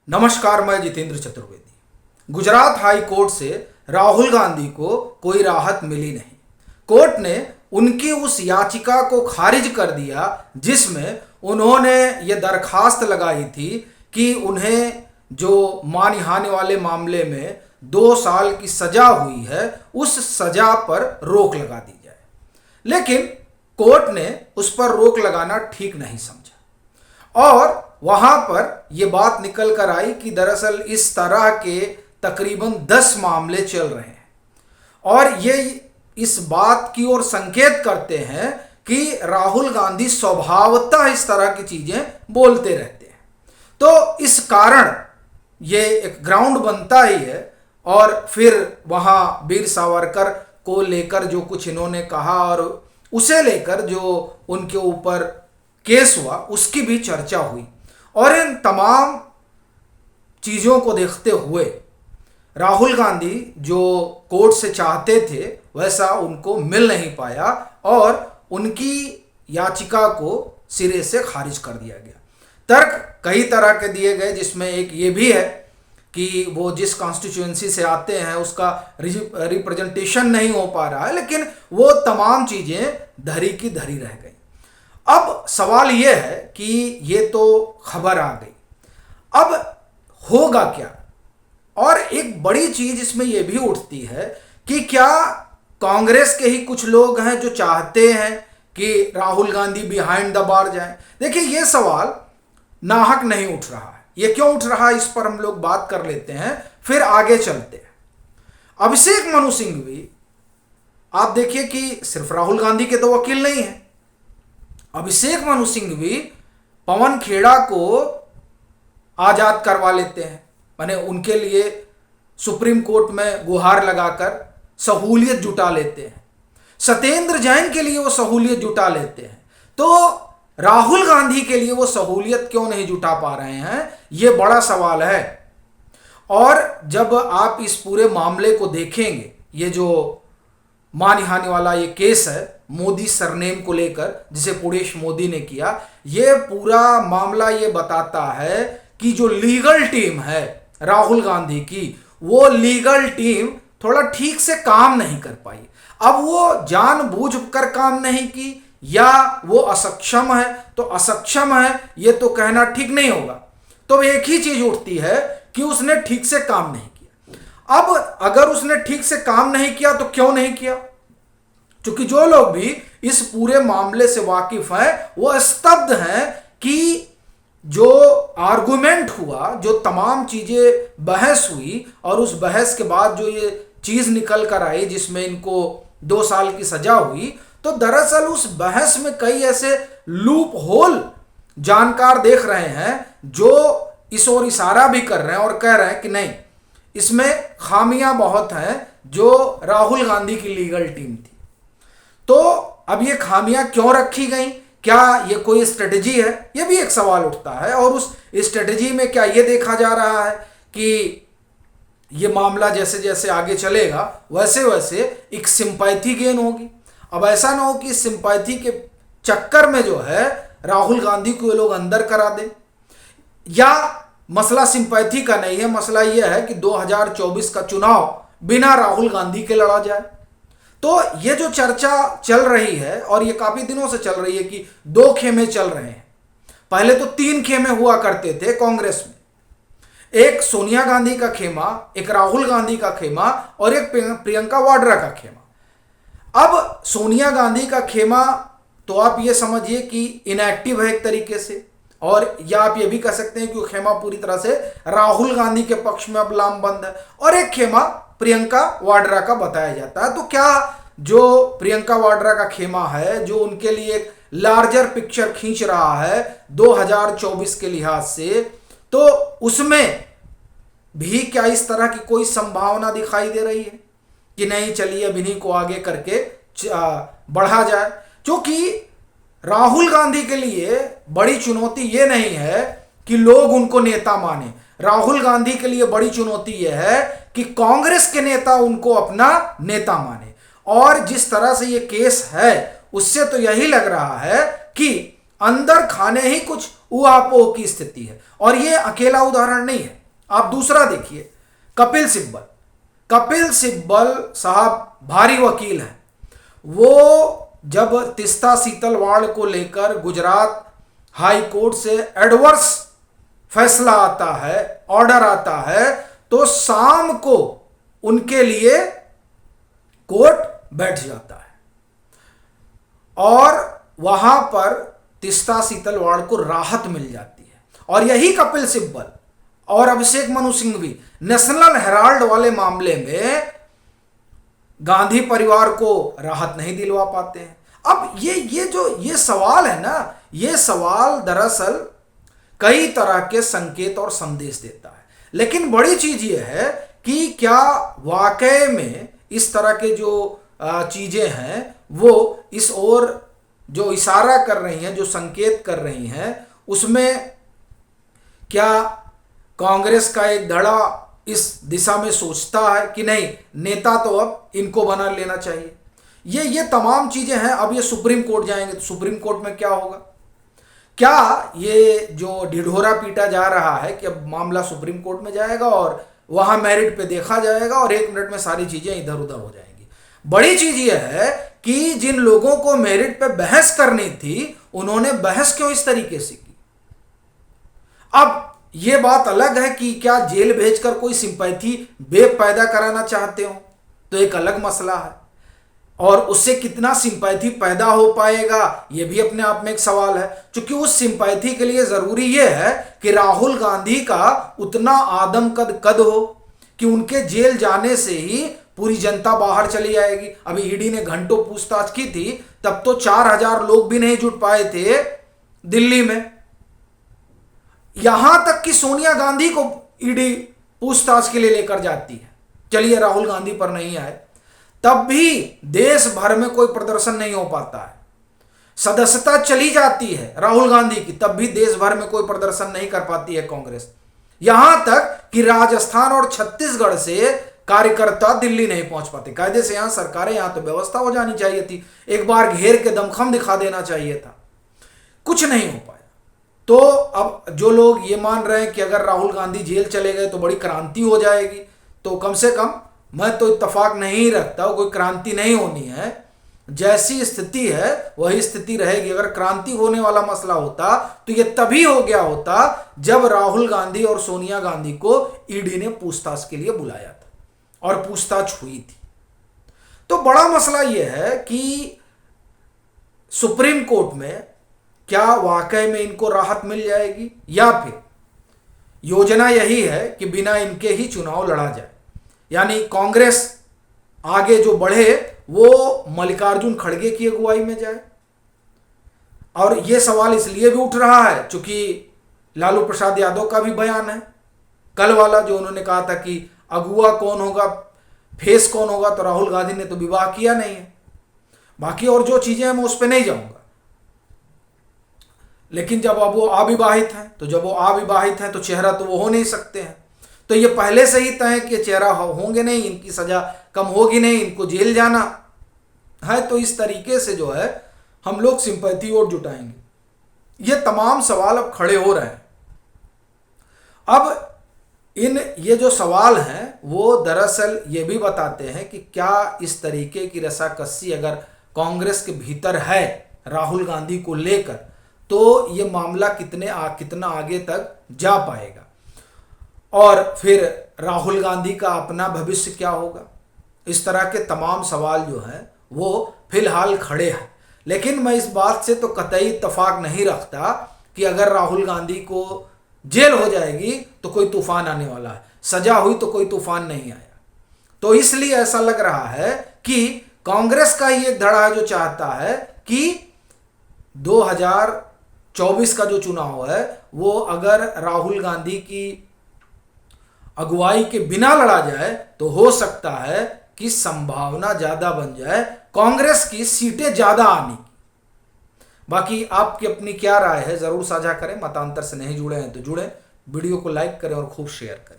नमस्कार, मैं Jitendra Chaturvedi. Gujarat high court से राहुल गांधी को कोई राहत मिली नहीं। कोर्ट ने उनकी उस याचिका को खारिज कर दिया जिसमें उन्होंने ये दरखास्त लगाई थी कि उन्हें जो मानहानि वाले मामले में 2 साल की सजा हुई है उस सजा पर रोक लगा दी जाए। लेकिन कोर्ट ने उस पर रोक लगाना ठीक नहीं समझा और वहां पर यह बात निकल कर आई कि दरअसल इस तरह के तकरीबन 10 मामले चल रहे हैं और ये इस बात की ओर संकेत करते हैं कि राहुल गांधी स्वभावतः इस तरह की चीजें बोलते रहते हैं। तो इस कारण ये एक ग्राउंड बनता ही है और फिर वहां वीर सावरकर को लेकर जो कुछ इन्होंने कहा और उसे लेकर जो उनके ऊपर केस हुआ उसकी भी चर्चा हुई। और इन तमाम चीज़ों को देखते हुए राहुल गांधी जो कोर्ट से चाहते थे वैसा उनको मिल नहीं पाया और उनकी याचिका को सिरे से खारिज कर दिया गया। तर्क कई तरह के दिए गए जिसमें एक ये भी है कि वो जिस कॉन्स्टिट्यूएंसी से आते हैं उसका रिप्रेजेंटेशन नहीं हो पा रहा है, लेकिन वो तमाम चीज़ें धरी की धरी रह गई। अब सवाल यह है कि ये तो खबर आ गई, अब होगा क्या? और एक बड़ी चीज इसमें यह भी उठती है कि क्या कांग्रेस के ही कुछ लोग हैं जो चाहते हैं कि Rahul Gandhi behind the bar जाएं? देखिए, यह सवाल नाहक नहीं उठ रहा है। यह क्यों उठ रहा है इस पर हम लोग बात कर लेते हैं, फिर आगे चलते हैं। अभिषेक मनु सिंघवी, आप देखिए कि सिर्फ राहुल गांधी के तो वकील नहीं है। अभिषेक मनु सिंघवी पवन खेड़ा को आजाद करवा लेते हैं, माने उनके लिए सुप्रीम कोर्ट में गुहार लगाकर सहूलियत जुटा लेते हैं। सत्येंद्र जैन के लिए वो सहूलियत जुटा लेते हैं। तो राहुल गांधी के लिए वो सहूलियत क्यों नहीं जुटा पा रहे हैं, ये बड़ा सवाल है। और जब आप इस पूरे मामले को देखेंगे, ये जो मानहानि वाला ये केस है मोदी सरनेम को लेकर जिसे पुरेश मोदी ने किया, ये पूरा मामला ये बताता है कि जो लीगल टीम है राहुल गांधी की, वो लीगल टीम थोड़ा ठीक से काम नहीं कर पाई। अब वो जानबूझकर काम नहीं की या वो असक्षम है, तो असक्षम है ये तो कहना ठीक नहीं होगा। तो एक ही चीज उठती है कि उसने ठीक से काम नहीं किया। अब अगर उसने ठीक से काम नहीं किया तो क्यों नहीं किया? क्योंकि जो लोग भी इस पूरे मामले से वाकिफ हैं वो स्तब्ध हैं कि जो आर्गुमेंट हुआ, जो तमाम चीजें बहस हुई और उस बहस के बाद जो ये चीज निकल कर आई जिसमें इनको 2 साल की सजा हुई, तो दरअसल उस बहस में कई ऐसे लूप होल जानकार देख रहे हैं जो इस ओर इशारा भी कर रहे हैं और कह रहे हैं कि नहीं, इसमें खामियां बहुत हैं जो राहुल गांधी की लीगल टीम थी। तो अब ये खामियां क्यों रखी गई? क्या ये कोई स्ट्रेटजी है? ये भी एक सवाल उठता है। और उस स्ट्रेटजी में क्या ये देखा जा रहा है कि ये मामला जैसे जैसे आगे चलेगा वैसे वैसे एक सिंपैथी गेन होगी? अब ऐसा ना हो कि सिंपैथी के चक्कर में जो है राहुल गांधी को ये लोग अंदर करा दें। या मसला सिंपैथी का नहीं है, मसला यह है कि 2024 का चुनाव बिना राहुल गांधी के लड़ा जाए। तो ये जो चर्चा चल रही है और ये काफी दिनों से चल रही है कि 2 खेमे चल रहे हैं। पहले तो 3 खेमे हुआ करते थे कांग्रेस में, एक सोनिया गांधी का खेमा, एक राहुल गांधी का खेमा और एक प्रियंका वाड्रा का खेमा। अब सोनिया गांधी का खेमा तो आप ये समझिए कि इनएक्टिव है एक तरीके से, और या आप ये भी कह सकते हैं कि वो खेमा पूरी तरह से राहुल गांधी के पक्ष में अब लामबंद है, और एक खेमा प्रियंका वाड्रा का बताया जाता है। तो क्या जो प्रियंका वाड्रा का खेमा है जो उनके लिए एक लार्जर पिक्चर खींच रहा है 2024 के लिहाज से, तो उसमें भी क्या इस तरह की कोई संभावना दिखाई दे रही है कि नहीं, चलिए अब इन्हीं को आगे करके बढ़ा जाए? क्योंकि राहुल गांधी के लिए बड़ी चुनौती ये नहीं है कि लोग उनको नेता माने। राहुल गांधी के लिए बड़ी चुनौती यह है कि कांग्रेस के नेता उनको अपना नेता माने। और जिस तरह से ये केस है उससे तो यही लग रहा है कि अंदर खाने ही कुछ ऊहापोह की स्थिति है। और ये अकेला उदाहरण नहीं है, आप दूसरा देखिए, कपिल सिब्बल। कपिल सिब्बल साहब भारी वकील हैं। वो जब तीस्ता सीतलवाड़ को लेकर गुजरात हाई कोर्ट से एडवर्स फैसला आता है, ऑर्डर आता है, तो शाम को उनके लिए कोर्ट बैठ जाता है और वहां पर तीस्ता सीतलवाड़ को राहत मिल जाती है। और यही कपिल सिब्बल और अभिषेक मनु सिंघवी नेशनल हेराल्ड वाले मामले में गांधी परिवार को राहत नहीं दिलवा पाते हैं। अब ये सवाल है ना, ये सवाल दरअसल कई तरह के संकेत और संदेश देता है। लेकिन बड़ी चीज ये है कि क्या वाकई में इस तरह के जो चीजें हैं वो इस ओर जो इशारा कर रही हैं, जो संकेत कर रही हैं, उसमें क्या कांग्रेस का एक धड़ा इस दिशा में सोचता है कि नहीं, नेता तो अब इनको बना लेना चाहिए। ये तमाम चीजें हैं। अब ये सुप्रीम कोर्ट जाएंगे तो सुप्रीम कोर्ट में क्या होगा? क्या ये जो ढिढोरा पीटा जा रहा है कि अब मामला सुप्रीम कोर्ट में जाएगा और वहां मेरिट पे देखा जाएगा और 1 मिनट में सारी चीजें इधर उधर हो जाएंगी? बड़ी चीज ये है कि जिन लोगों को मेरिट पे बहस करनी थी, उन्होंने बहस क्यों इस तरीके से की? अब ये बात अलग है कि क्या जेल भेजकर कोई सिंपैथी बेब पैदा कराना चाहते हो, तो एक अलग मसला है। और उससे कितना सिंपैथी पैदा हो पाएगा, यह भी अपने आप में एक सवाल है। क्योंकि उस सिंपैथी के लिए जरूरी यह है कि राहुल गांधी का उतना आदम कद हो कि उनके जेल जाने से ही पूरी जनता बाहर चली आएगी। अभी ईडी ने घंटों पूछताछ की थी, तब तो 4000 लोग भी नहीं जुट पाए थे दिल्ली में। यहां तक कि सोनिया गांधी को ईडी पूछताछ के लिए लेकर जाती है। चलिए राहुल गांधी पर नहीं आए, तब भी देश भर में कोई प्रदर्शन नहीं हो पाता है। सदस्यता चली जाती है राहुल गांधी की, तब भी देश भर में कोई प्रदर्शन नहीं कर पाती है कांग्रेस। यहां तक कि राजस्थान और छत्तीसगढ़ से कार्यकर्ता दिल्ली नहीं पहुंच पाते। कायदे से यहां सरकारें, यहां तो व्यवस्था हो जानी चाहिए थी, एक बार घेर के दमखम दिखा देना चाहिए था। कुछ नहीं हो पाया। तो अब जो लोग ये मान रहे हैं कि अगर राहुल गांधी जेल चले गए तो बड़ी क्रांति हो जाएगी, तो कम से कम मैं तो इत्तेफाक नहीं रखता, कोई क्रांति नहीं होनी है। जैसी स्थिति है वही स्थिति रहेगी। अगर क्रांति होने वाला मसला होता तो ये तभी हो गया होता जब राहुल गांधी और सोनिया गांधी को ईडी ने पूछताछ के लिए बुलाया था और पूछताछ हुई थी। तो बड़ा मसला यह है कि सुप्रीम कोर्ट में क्या वाकई में इनको राहत मिल जाएगी, या फिर योजना यही है कि बिना इनके ही चुनाव लड़ा जाए, यानी कांग्रेस आगे जो बढ़े वो मल्लिकार्जुन खड़गे की अगुवाई में जाए। और यह सवाल इसलिए भी उठ रहा है क्योंकि लालू प्रसाद यादव का भी बयान है कल वाला, जो उन्होंने कहा था कि अगुआ कौन होगा, फेस कौन होगा, तो राहुल गांधी ने तो विवाह किया नहीं है। बाकी और जो चीजें हैं मैं उस पर नहीं जाऊंगा। लेकिन जब अब वो अविवाहित हैं, तो जब वो अविवाहित हैं तो चेहरा तो वो हो नहीं सकते हैं। तो ये पहले से ही तय है कि चेहरा होंगे नहीं, इनकी सजा कम होगी नहीं, इनको जेल जाना है। तो इस तरीके से जो है हम लोग सिंपैथी वोट जुटाएंगे। ये तमाम सवाल अब खड़े हो रहे हैं। अब ये जो सवाल हैं वो दरअसल ये भी बताते हैं कि क्या इस तरीके की रस्साकसी अगर कांग्रेस के भीतर है राहुल गांधी को लेकर, तो ये मामला कितना आगे तक जा पाएगा, और फिर राहुल गांधी का अपना भविष्य क्या होगा। इस तरह के तमाम सवाल जो हैं वो फिलहाल खड़े हैं। लेकिन मैं इस बात से तो कतई इत्तेफाक नहीं रखता कि अगर राहुल गांधी को जेल हो जाएगी तो कोई तूफान आने वाला है, सजा हुई तो कोई तूफान नहीं आया। तो इसलिए ऐसा लग रहा है कि कांग्रेस का ही एक धड़ा है जो चाहता है कि 2024 का जो चुनाव है वो अगर राहुल गांधी की अगुवाई के बिना लड़ा जाए तो हो सकता है कि संभावना ज्यादा बन जाए कांग्रेस की सीटें ज्यादा आने की। बाकी आपकी अपनी क्या राय है जरूर साझा करें। मतांतर से नहीं जुड़े हैं तो जुड़ें, वीडियो को लाइक करें और खूब शेयर करें।